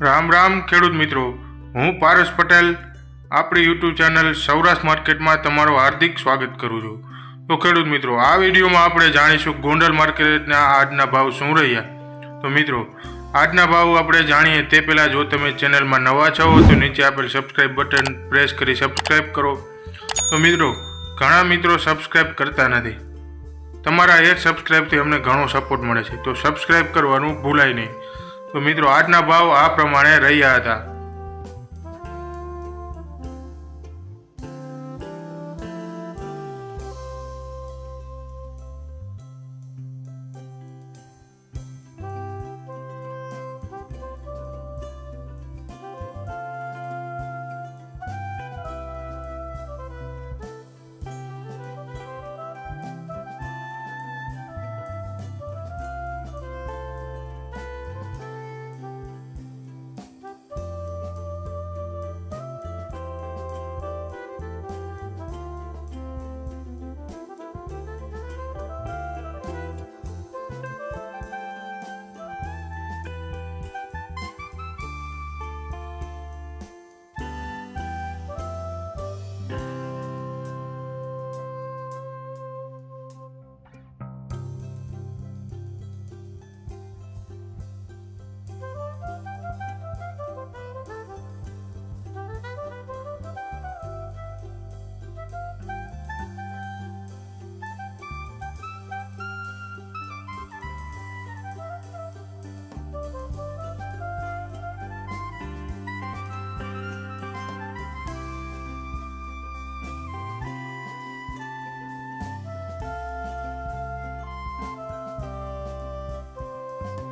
રામ રામ ખેડૂત મિત્રો, હું પારસ પટેલ આપણી યુટ્યુબ ચેનલ સૌરાષ્ટ્ર માર્કેટમાં તમારું હાર્દિક સ્વાગત કરું છું. તો ખેડૂત મિત્રો, આ વિડીયોમાં આપણે જાણીશું ગોંડલ માર્કેટના આજના ભાવ શું રહ્યા. તો મિત્રો, આજના ભાવ આપણે જાણીએ તે પહેલાં જો તમે ચેનલમાં નવા છો તો નીચે આપેલ સબસ્ક્રાઈબ બટન પ્રેસ કરી સબસ્ક્રાઈબ કરો. તો મિત્રો, ઘણા મિત્રો સબસ્ક્રાઈબ કરતા નથી. તમારા એક સબસ્ક્રાઈબથી અમને ઘણો સપોર્ટ મળે છે, તો સબસ્ક્રાઈબ કરવાનું ભૂલાય નહીં. તો મિત્રો, આજના ભાવ આ પ્રમાણે રહ્યા હતા.